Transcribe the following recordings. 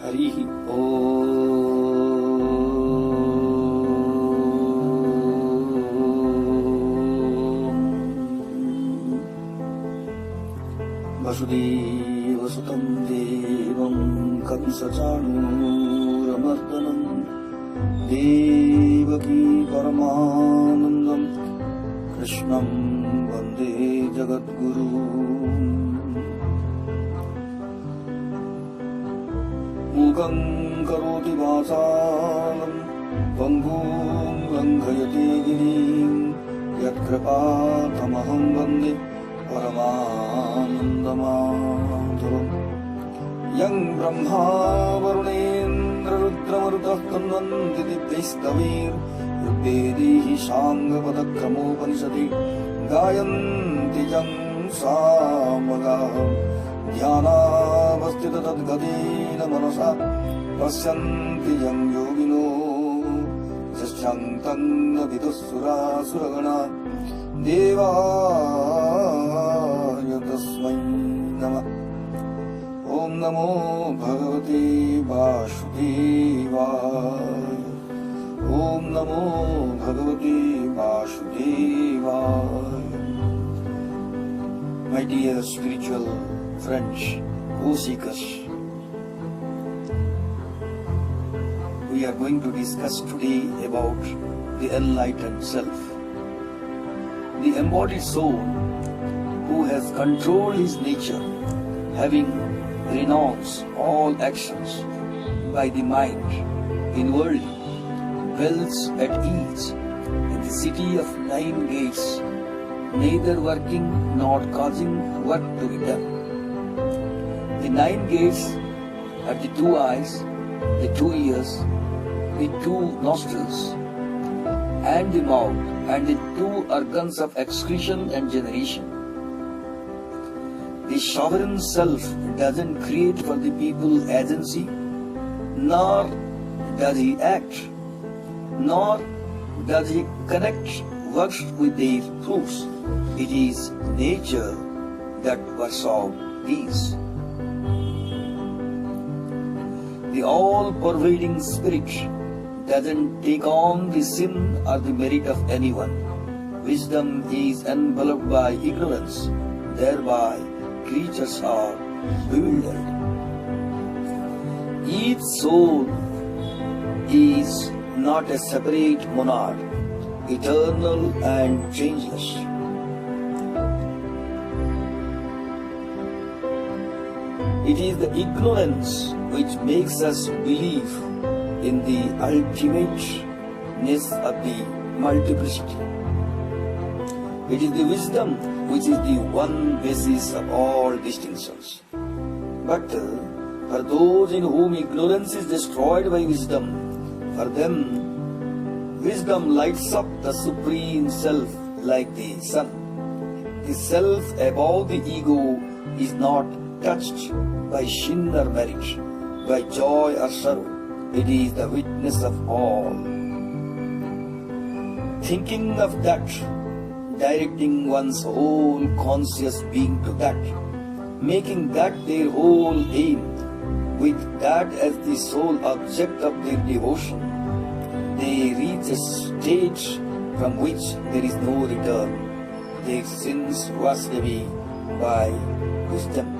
Harihi Om. Vasudeva Sutam Devam Kamsachanuramardanam Devaki Paramanandam Krishnam Vande Jagadguru. Mukam karoti vasalam Pangum langhayate girim Yat kripatamaham vande Paramanandamadhavam. Yang Brahma Varunendra Rudramarutah Tanvanti Divyaistavir Vedihi Sangha Padakramopaniषदि Gayanti Jang Samagaham Dhyanavastita Tadgadena Manasa Pasyanti Jang Yogino Jasyantang Vidusura Suragana Devaya Tasmai Namah. Om Namo Bhagavate Vasudevaya. Om Namo Bhagavate Vasudevaya. My dear spiritual friends, co-seekers, we are going to discuss today about the enlightened self, the embodied soul who has controlled his nature, having renounced all actions by the mind inwardly, dwells at ease in the city of 9 gates, neither working nor causing work to be done. The 9 gates are the 2 eyes, the 2 ears, the 2 nostrils, and the mouth, and the 2 organs of excretion and generation. The sovereign self doesn't create for the people agency, nor does he act, nor does he connect works with their proofs. It is nature that works out these. The all-pervading spirit doesn't take on the sin or the merit of anyone. Wisdom is enveloped by ignorance, thereby creatures are bewildered. Each soul is not a separate monad, eternal and changeless. It is the ignorance which makes us believe in the ultimateness of the multiplicity. It is the wisdom which is the one basis of all distinctions. But for those in whom ignorance is destroyed by wisdom, for them wisdom lights up the Supreme Self like the sun. The self above the ego is not touched by sin or merit, by joy or sorrow. It is the witness of all. Thinking of that, directing one's whole conscious being to that, making that their whole aim, with that as the sole object of their devotion, they reach a state from which there is no return. Their sins washed away by wisdom.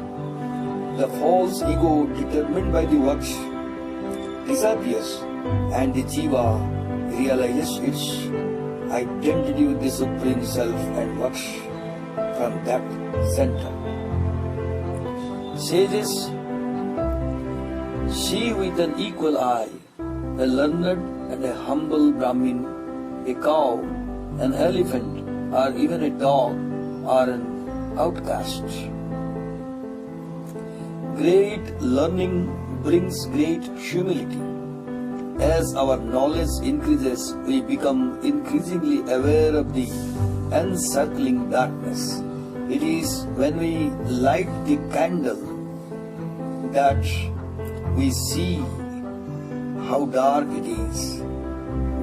The false ego determined by the works disappears, and the jiva realizes its identity with the Supreme Self and works from that center. Sages see with an equal eye a learned and a humble Brahmin, a cow, an elephant, or even a dog or an outcast. Great learning brings great humility. As our knowledge increases, we become increasingly aware of the encircling darkness. It is when we light the candle that we see how dark it is.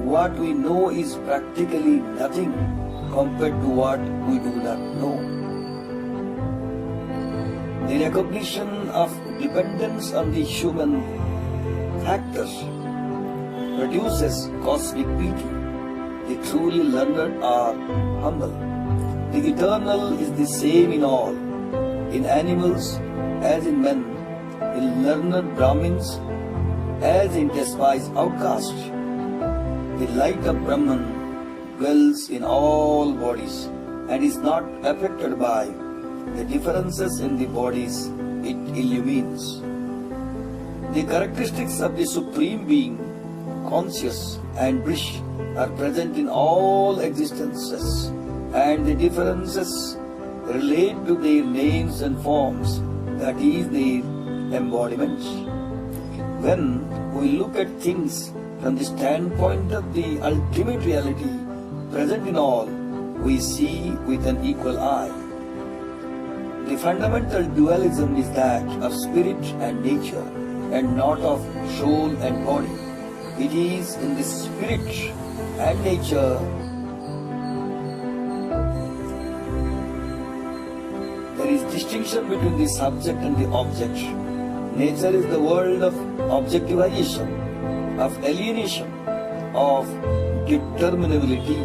What we know is practically nothing compared to what we do not know. The recognition of dependence on the human factor produces cosmic beauty. The truly learned are humble. The eternal is the same in all, in animals as in men, in learned Brahmins as in despised outcasts. The light of Brahman dwells in all bodies and is not affected by the differences in the bodies it illumines. The characteristics of the Supreme Being, conscious and bliss, are present in all existences, and the differences relate to their names and forms, that is, their embodiments. When we look at things from the standpoint of the ultimate reality present in all, we see with an equal eye. The fundamental dualism is that of spirit and nature, and not of soul and body. It is in the spirit and nature there is distinction between the subject and the object. Nature is the world of objectivization, of alienation, of determinability.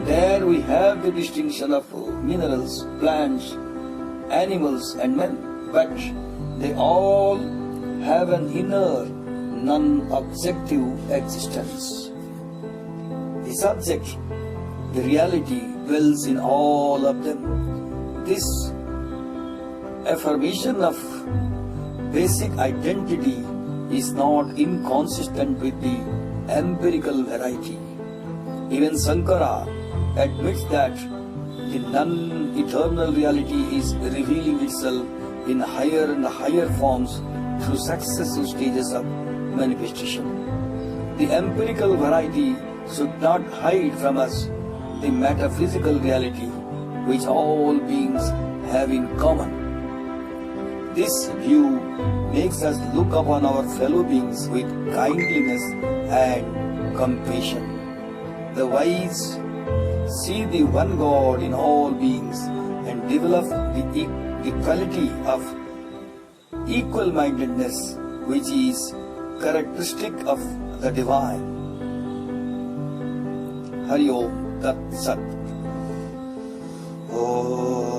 There we have the distinction of minerals, plants, animals and men, but they all have an inner, non-objective existence. The subject, the reality, dwells in all of them. This affirmation of basic identity is not inconsistent with the empirical variety. Even Sankara admits that the non-eternal reality is revealing itself in higher and higher forms through successive stages of manifestation. The empirical variety should not hide from us the metaphysical reality which all beings have in common. This view makes us look upon our fellow beings with kindliness and compassion. The wise see the one God in all beings and develop the quality of equal-mindedness which is characteristic of the divine. Hari Om Tat Sat. Om.